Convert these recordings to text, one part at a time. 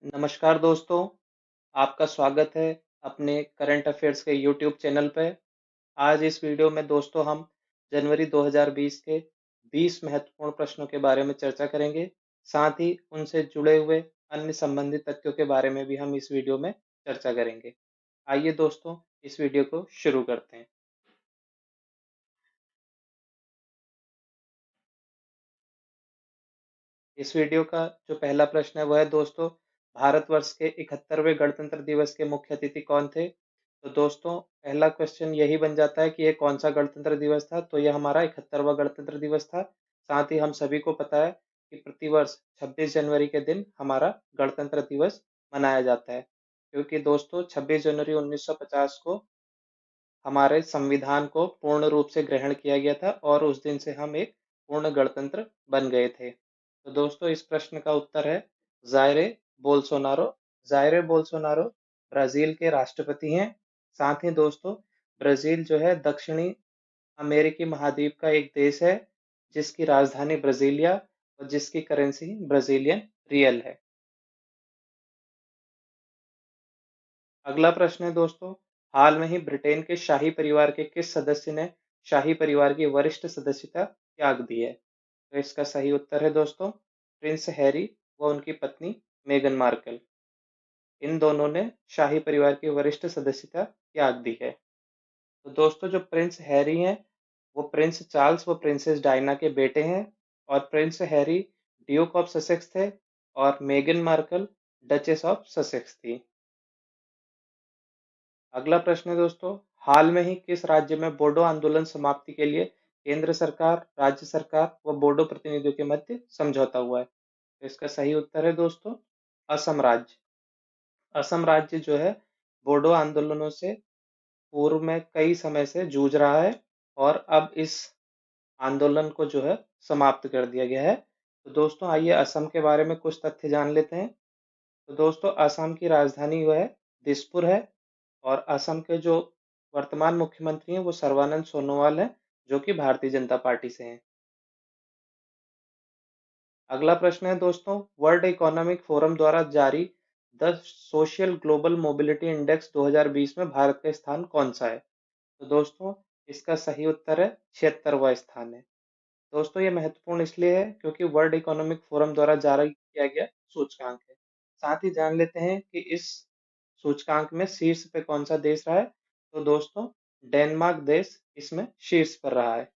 नमस्कार दोस्तों, आपका स्वागत है अपने करंट अफेयर्स के यूट्यूब चैनल पे। आज इस वीडियो में दोस्तों हम जनवरी 2020 के 20 महत्वपूर्ण प्रश्नों के बारे में चर्चा करेंगे। साथ ही उनसे जुड़े हुए अन्य संबंधित तथ्यों के बारे में भी हम इस वीडियो में चर्चा करेंगे। आइए दोस्तों, इस वीडियो को शुरू करते हैं। इस वीडियो का जो पहला प्रश्न है वह है दोस्तों, भारतवर्ष के 71वें गणतंत्र दिवस के मुख्य अतिथि कौन थे? तो दोस्तों, पहला क्वेश्चन यही बन जाता है कि ये कौन सा गणतंत्र दिवस था। तो यह हमारा 71वां गणतंत्र दिवस था। साथ ही हम सभी को पता है कि प्रतिवर्ष 26 जनवरी के दिन हमारा गणतंत्र दिवस मनाया जाता है, क्योंकि दोस्तों 26 जनवरी 1950 को हमारे संविधान को पूर्ण रूप से ग्रहण किया गया था और उस दिन से हम एक पूर्ण गणतंत्र बन गए थे। तो दोस्तों, इस प्रश्न का उत्तर है जायरे बोल्सोनारो। जायरे बोल्सोनारो ब्राजील के राष्ट्रपति हैं। साथ ही दोस्तों, ब्राजील जो है दक्षिणी अमेरिकी महाद्वीप का एक देश है, जिसकी राजधानी ब्राजीलिया और जिसकी करेंसी ब्राजीलियन रियल है। अगला प्रश्न है दोस्तों, हाल में ही ब्रिटेन के शाही परिवार के किस सदस्य ने शाही परिवार की वरिष्ठ सदस्यता त्याग दी है? तो इसका सही उत्तर है दोस्तों, प्रिंस हैरी व उनकी पत्नी मेगन मार्कल। इन दोनों ने शाही परिवार की वरिष्ठ सदस्यता त्याग दी है। तो दोस्तों, जो प्रिंस हैरी हैं वो प्रिंस चार्ल्स व प्रिंसेस डायना के बेटे हैं, और prince Harry duke of Sussex थे और मेगन मार्कल डचेस ऑफ ससेक्स थी। अगला प्रश्न है दोस्तों, हाल में ही किस राज्य में बोडो आंदोलन समाप्ति के लिए केंद्र सरकार, राज्य सरकार व बोडो प्रतिनिधियों के मध्य समझौता हुआ है? तो इसका सही उत्तर है दोस्तों, असम राज्य। असम राज्य जो है बोडो आंदोलनों से पूर्व में कई समय से जूझ रहा है, और अब इस आंदोलन को जो है समाप्त कर दिया गया है। तो दोस्तों, आइए असम के बारे में कुछ तथ्य जान लेते हैं। तो दोस्तों, असम की राजधानी वह दिसपुर है, और असम के जो वर्तमान मुख्यमंत्री हैं वो सर्बानंद सोनोवाल हैं, जो कि भारतीय जनता पार्टी से हैं। अगला प्रश्न है दोस्तों, वर्ल्ड इकोनॉमिक फोरम द्वारा जारी the social global mobility index 2020 में भारत का स्थान कौन सा है? तो दोस्तों, इसका सही उत्तर है 76वां स्थान है। दोस्तों, ये महत्वपूर्ण इसलिए है क्योंकि वर्ल्ड इकोनॉमिक फोरम द्वारा जारी किया गया सूचकांक है। साथ ही जान लेते हैं कि इस सूचकांक में शीर्ष पे कौन सा देश रहा है। तो दोस्तों, डेनमार्क देश इसमें शीर्ष पर रहा है।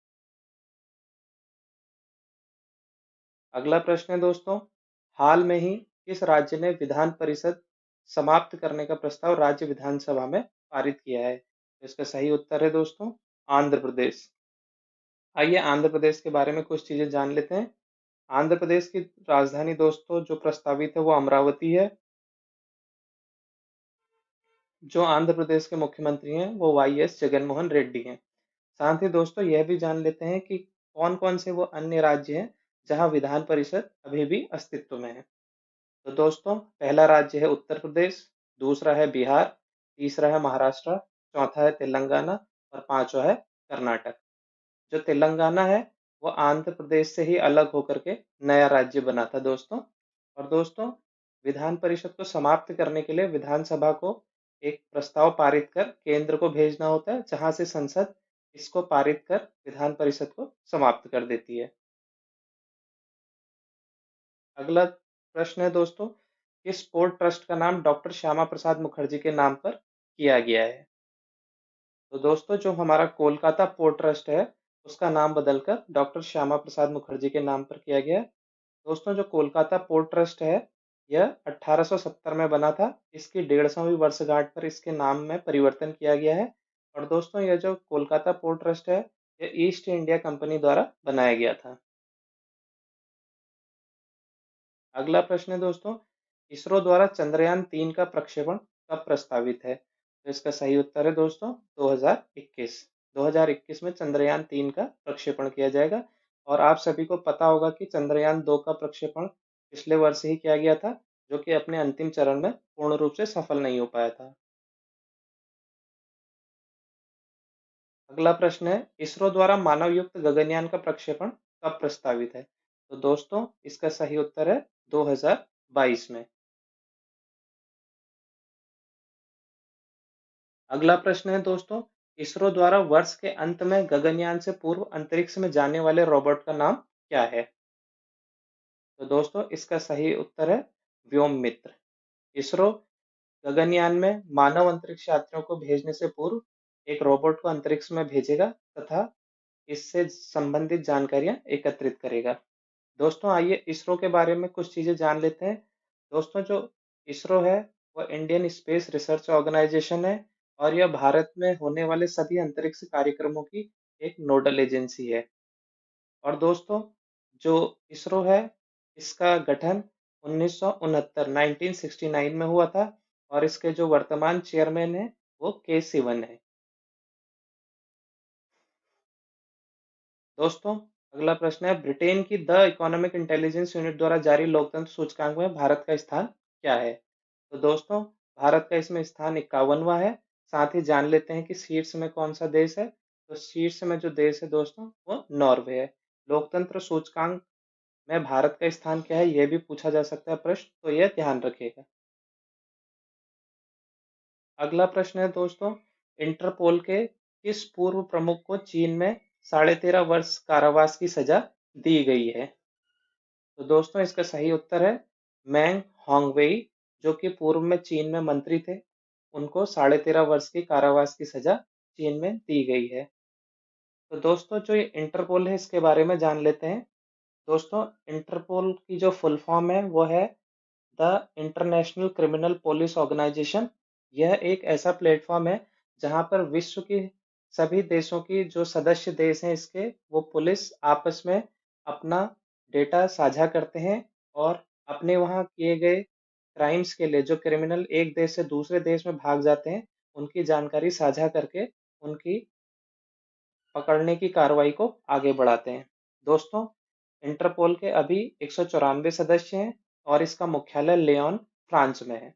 अगला प्रश्न है दोस्तों, हाल में ही किस राज्य ने विधान परिषद समाप्त करने का प्रस्ताव राज्य विधानसभा में पारित किया है? तो इसका सही उत्तर है दोस्तों, आंध्र प्रदेश। आइए आंध्र प्रदेश के बारे में कुछ चीजें जान लेते हैं। आंध्र प्रदेश की राजधानी दोस्तों जो प्रस्तावित है वो अमरावती है। जो आंध्र प्रदेश के मुख्यमंत्री हैं वो वाई एस जगनमोहन रेड्डी हैं। साथ ही दोस्तों, यह भी जान लेते हैं कि कौन कौन से वो अन्य राज्य हैं जहां विधान परिषद अभी भी अस्तित्व में है। तो दोस्तों, पहला राज्य है उत्तर प्रदेश, दूसरा है बिहार, तीसरा है महाराष्ट्र, चौथा है तेलंगाना और पांचवा है कर्नाटक। जो तेलंगाना है वो आंध्र प्रदेश से ही अलग होकर के नया राज्य बना था दोस्तों। और दोस्तों, विधान परिषद को समाप्त करने के लिए विधानसभा को एक प्रस्ताव पारित कर केंद्र को भेजना होता है, जहां से संसद इसको पारित कर विधान परिषद को समाप्त कर देती है। अगला प्रश्न है दोस्तों, किस पोर्ट ट्रस्ट का नाम डॉक्टर श्यामा प्रसाद मुखर्जी के नाम पर किया गया है? तो दोस्तों, जो हमारा कोलकाता पोर्ट ट्रस्ट है उसका नाम बदलकर डॉक्टर श्यामा प्रसाद मुखर्जी के नाम पर किया गया है। दोस्तों, जो कोलकाता पोर्ट ट्रस्ट है यह 1870 में बना था। इसकी 150वीं वर्षगांठ पर इसके नाम में परिवर्तन किया गया है। और दोस्तों, यह जो कोलकाता पोर्ट ट्रस्ट है यह ईस्ट इंडिया कंपनी द्वारा बनाया गया था। अगला प्रश्न है दोस्तों, इसरो द्वारा चंद्रयान 3 का प्रक्षेपण कब प्रस्तावित है? तो इसका सही उत्तर है दोस्तों 2021। 2021 में चंद्रयान 3 का प्रक्षेपण किया जाएगा। और आप सभी को पता होगा कि चंद्रयान 2 का प्रक्षेपण पिछले वर्ष ही किया गया था, जो कि अपने अंतिम चरण में पूर्ण रूप से सफल नहीं हो पाया था। अगला प्रश्न है, इसरो द्वारा मानव युक्त गगनयान का प्रक्षेपण कब प्रस्तावित है? तो दोस्तों, इसका सही उत्तर है 2022 में। अगला प्रश्न है दोस्तों, इसरो द्वारा वर्ष के अंत में गगनयान से पूर्व अंतरिक्ष में जाने वाले रोबोट का नाम क्या है? तो दोस्तों इसका सही उत्तर है व्योम मित्र। इसरो गगनयान में मानव अंतरिक्ष यात्रियों को भेजने से पूर्व एक रोबोट को अंतरिक्ष में भेजेगा तथा इससे संबंधित जानकारियां एकत्रित करेगा। दोस्तों आइए इसरो के बारे में कुछ चीजें जान लेते हैं। दोस्तों जो इसरो है वह इंडियन स्पेस रिसर्च ऑर्गेनाइजेशन है और यह भारत में होने वाले सभी अंतरिक्ष कार्यक्रमों की एक नोडल एजेंसी है। और दोस्तों जो इसरो है इसका गठन 1969 1969 में हुआ था और इसके जो वर्तमान चेयरमैन है वो के सिवन है। दोस्तों अगला प्रश्न है, ब्रिटेन की द इकोनॉमिक इंटेलिजेंस यूनिट द्वारा जारी लोकतंत्र सूचकांक में भारत का स्थान क्या है? तो दोस्तों भारत का इसमें स्थान 51वां है। साथ ही जान लेते हैं कि शीर्ष में कौन सा देश है। तो शीर्ष में जो देश है दोस्तों वो नॉर्वे है। लोकतंत्र सूचकांक में भारत का स्थान क्या है यह भी पूछा जा सकता है प्रश्न, तो यह ध्यान रखिएगा। अगला प्रश्न है दोस्तों, इंटरपोल के किस पूर्व प्रमुख को चीन में 13.5 वर्ष कारावास की सजा दी गई है? तो दोस्तों इसका सही उत्तर है मैंग होंगवेई, जो कि पूर्व में चीन में मंत्री थे। उनको 13.5 वर्ष की कारावास की सजा चीन में दी गई है। तो दोस्तों जो ये इंटरपोल है इसके बारे में जान लेते हैं। दोस्तों इंटरपोल की जो फुल फॉर्म है वो है the international criminal police organisation. यह एक ऐसा प्लेटफॉर्म है जहां पर विश्व की सभी देशों की जो सदस्य देश हैं इसके वो पुलिस आपस में अपना डेटा साझा करते हैं और अपने वहां किए गए क्राइम्स के लिए जो क्रिमिनल एक देश से दूसरे देश में भाग जाते हैं उनकी जानकारी साझा करके उनकी पकड़ने की कार्रवाई को आगे बढ़ाते हैं। दोस्तों इंटरपोल के अभी 194 सदस्य हैं और इसका मुख्यालय लियोन फ्रांस में है।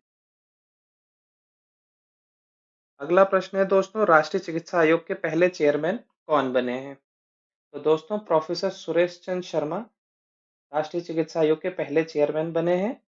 अगला प्रश्न है दोस्तों, राष्ट्रीय चिकित्सा आयोग के पहले चेयरमैन कौन बने हैं? तो दोस्तों प्रोफेसर सुरेश चंद्र शर्मा राष्ट्रीय चिकित्सा आयोग के पहले चेयरमैन बने हैं।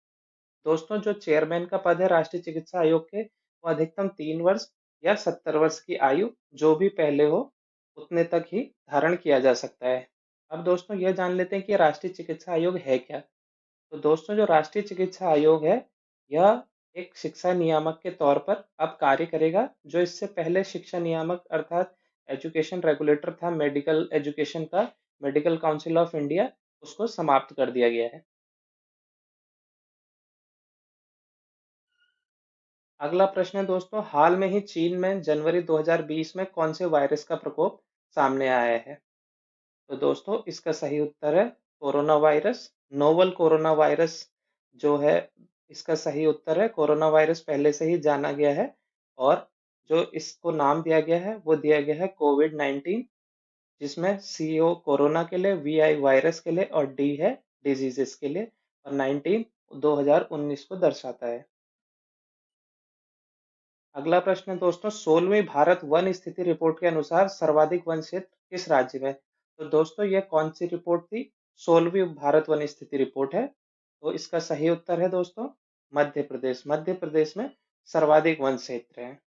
दोस्तों जो चेयरमैन का पद है राष्ट्रीय चिकित्सा आयोग के वो अधिकतम 3 वर्ष या 70 वर्ष की आयु जो भी पहले हो उतने तक ही धारण किया जा सकता है। अब दोस्तों यह जान लेते हैं कि राष्ट्रीय चिकित्सा आयोग है क्या। तो दोस्तों जो राष्ट्रीय चिकित्सा आयोग है यह एक शिक्षा नियामक के तौर पर अब कार्य करेगा। जो इससे पहले शिक्षा नियामक अर्थात एजुकेशन रेगुलेटर था मेडिकल एजुकेशन का, मेडिकल काउंसिल ऑफ इंडिया, उसको समाप्त कर दिया गया है। अगला प्रश्न है दोस्तों, हाल में ही चीन में जनवरी 2020 में कौन से वायरस का प्रकोप सामने आया है? तो दोस्तों इसका सही उत्तर है corona virus. Novel corona virus जो है इसका सही उत्तर है। कोरोना वायरस पहले से ही जाना गया है और जो इसको नाम दिया गया है वो दिया गया है कोविड-19, जिसमें सी ओ कोरोना के लिए, वी आई वायरस के लिए और डी है डिजीजेस के लिए और 19 2019 को दर्शाता है। अगला प्रश्न है दोस्तों, 16वीं भारत वन स्थिति रिपोर्ट के अनुसार सर्वाधिक वन क्षेत्र किस राज्य में? तो दोस्तों यह कौन सी रिपोर्ट थी? 16वीं भारत वन स्थिति रिपोर्ट है। तो इसका सही उत्तर है दोस्तों मध्य प्रदेश। मध्य प्रदेश में सर्वाधिक वन क्षेत्र है।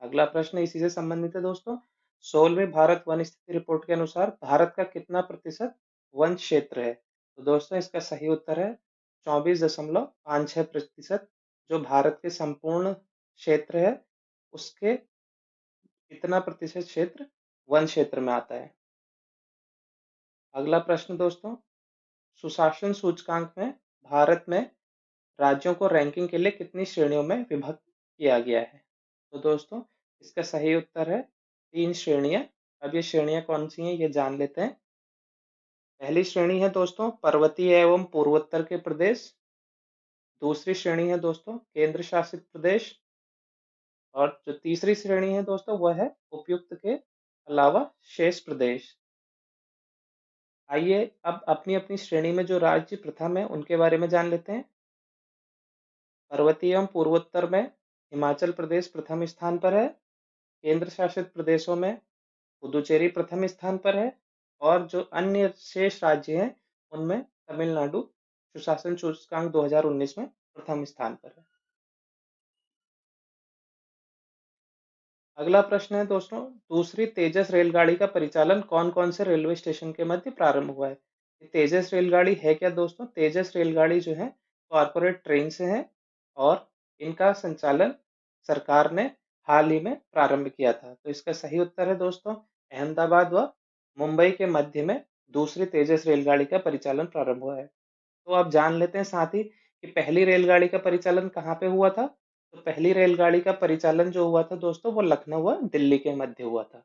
अगला प्रश्न इसी से संबंधित है दोस्तों, 16वीं भारत वन स्थिति रिपोर्ट के अनुसार भारत का कितना प्रतिशत वन क्षेत्र है? तो दोस्तों इसका सही उत्तर है 24.56%। जो भारत के संपूर्ण क्षेत्र है उसके कितना प्रतिशत क्षेत्र वन क्षेत्र में आता है। अगला प्रश्न दोस्तों, सुशासन सूचकांक में भारत में राज्यों को रैंकिंग के लिए कितनी श्रेणियों में विभक्त किया गया है? तो दोस्तों इसका सही उत्तर है 3 श्रेणियां। अब ये श्रेणियां कौन सी हैं ये जान लेते हैं। पहली श्रेणी है दोस्तों पर्वतीय एवं पूर्वोत्तर के प्रदेश। दूसरी श्रेणी है दोस्तों केंद्र शासित प्रदेश और जो तीसरी श्रेणी है दोस्तों वह है उपयुक्त के अलावा शेष प्रदेश। आइए अब अपनी अपनी श्रेणी में जो राज्य प्रथम है उनके बारे में जान लेते हैं। पर्वतीय एवं पूर्वोत्तर में हिमाचल प्रदेश प्रथम स्थान पर है। केंद्र शासित प्रदेशों में पुदुचेरी प्रथम स्थान पर है और जो अन्य शेष राज्य हैं उनमें तमिलनाडु सुशासन सूचकांक 2019 में प्रथम स्थान पर है। अगला प्रश्न है दोस्तों, दूसरी तेजस रेलगाड़ी का परिचालन कौन कौन से रेलवे स्टेशन के मध्य प्रारंभ हुआ है? ये तेजस रेलगाड़ी है क्या दोस्तों? तेजस रेलगाड़ी जो है कॉरपोरेट ट्रेन से है और इनका संचालन सरकार ने हाल ही में प्रारंभ किया था। तो इसका सही उत्तर है दोस्तों, अहमदाबाद व मुंबई के मध्य में दूसरी तेजस रेलगाड़ी का परिचालन प्रारंभ हुआ है। तो आप जान लेते हैं साथ ही कि पहली रेलगाड़ी का परिचालन कहाँ पे हुआ था। तो पहली रेलगाड़ी का परिचालन जो हुआ था दोस्तों, वो लखनऊ व दिल्ली के मध्य हुआ था।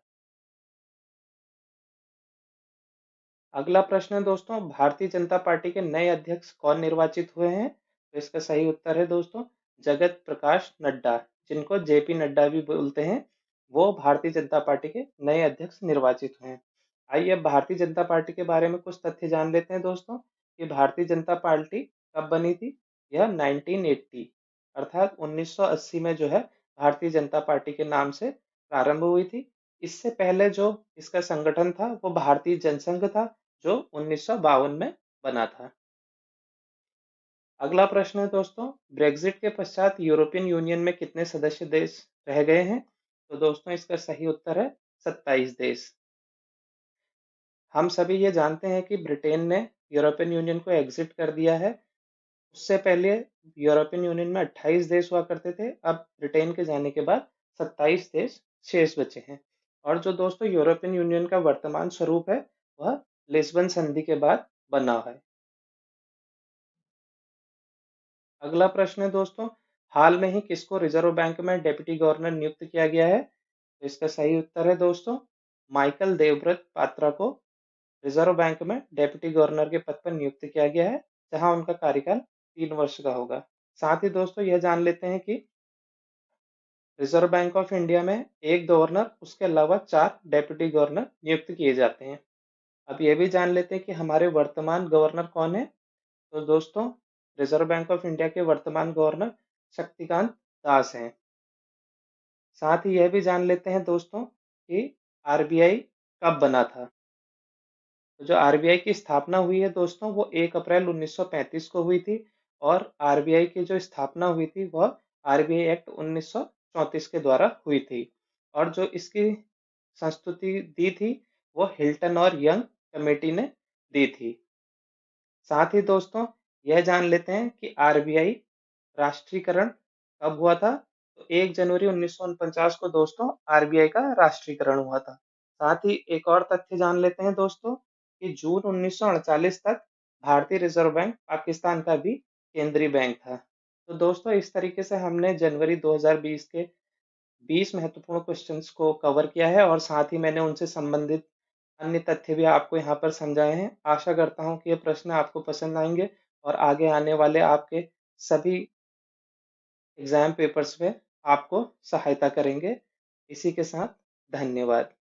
अगला प्रश्न है दोस्तों, भारतीय जनता पार्टी के नए अध्यक्ष कौन निर्वाचित हुए हैं? तो इसका सही उत्तर है दोस्तों, जगत प्रकाश नड्डा, जिनको जेपी नड्डा भी बोलते हैं, वो भारतीय जनता पार्टी के नए अध्यक्ष निर्वाचित हुए हैं। आइए अब भारतीय जनता पार्टी के बारे में कुछ तथ्य जान लेते हैं दोस्तों, कि भारतीय जनता पार्टी कब बनी थी। यह 1980 अर्थात 1980 में जो है भारतीय जनता पार्टी के नाम से प्रारंभ हुई थी। इससे पहले जो इसका संगठन था वो भारतीय जनसंघ था, जो 1952 में बना था। अगला प्रश्न है दोस्तों, ब्रेग्जिट के पश्चात यूरोपियन यूनियन में कितने सदस्य देश रह गए हैं? तो दोस्तों इसका सही उत्तर है 27 देश। हम सभी ये जानते हैं कि ब्रिटेन ने यूरोपियन यूनियन को एग्जिट कर दिया है। उससे पहले यूरोपियन यूनियन में 28 देश हुआ करते थे, अब ब्रिटेन के जाने के बाद 27 देश शेष बचे हैं। और जो दोस्तों यूरोपियन यूनियन का वर्तमान स्वरूप है, वह लिस्बन संधि के बाद बना है। अगला प्रश्न है दोस्तों, हाल में ही किसको रिजर्व बैंक में डेप्यूटी गवर्नर नियुक्त किया गया है? तो इसका सही उत्तर है दोस्तों, माइकल देवव्रत पात्रा को रिजर्व बैंक में डेप्यूटी गवर्नर के पद पर नियुक्त किया गया है, जहां उनका कार्यकाल 3 वर्ष का होगा। साथ ही दोस्तों यह जान लेते हैं कि रिजर्व बैंक ऑफ इंडिया में एक गवर्नर, उसके अलावा 4 डेप्यूटी गवर्नर नियुक्त किए जाते हैं। अब यह भी जान लेते हैं कि हमारे वर्तमान गवर्नर कौन है। तो दोस्तों रिजर्व बैंक ऑफ इंडिया के वर्तमान गवर्नर शक्तिकांत दास हैं। साथ ही यह भी जान लेते हैं दोस्तों कि आरबीआई कब बना था। तो जो आरबीआई की स्थापना हुई है दोस्तों, वो 1 अप्रैल 1935 को हुई थी और आरबीआई की जो स्थापना हुई थी वह आरबीआई एक्ट 1934 के द्वारा हुई थी। और जो इसकी संस्तुति दी थी वो हिल्टन और यंग कमेटी ने दी थी। साथ ही दोस्तों यह जान लेते हैं कि आरबीआई राष्ट्रीयकरण कब हुआ था। तो 1 जनवरी 1949 को दोस्तों आरबीआई का राष्ट्रीयकरण हुआ था। साथ ही एक और तथ्य जान लेते हैं दोस्तों, कि जून 1948 तक भारतीय रिजर्व बैंक पाकिस्तान का भी केंद्रीय बैंक था। तो दोस्तों इस तरीके से हमने जनवरी 2020 के 20 महत्वपूर्ण क्वेश्चंस को कवर किया है और साथ ही मैंने उनसे संबंधित अन्य तथ्य भी आपको यहाँ पर समझाए हैं। आशा करता हूँ कि ये प्रश्न आपको पसंद आएंगे और आगे आने वाले आपके सभी एग्जाम पेपर्स में आपको सहायता करेंगे। इसी के साथ धन्यवाद।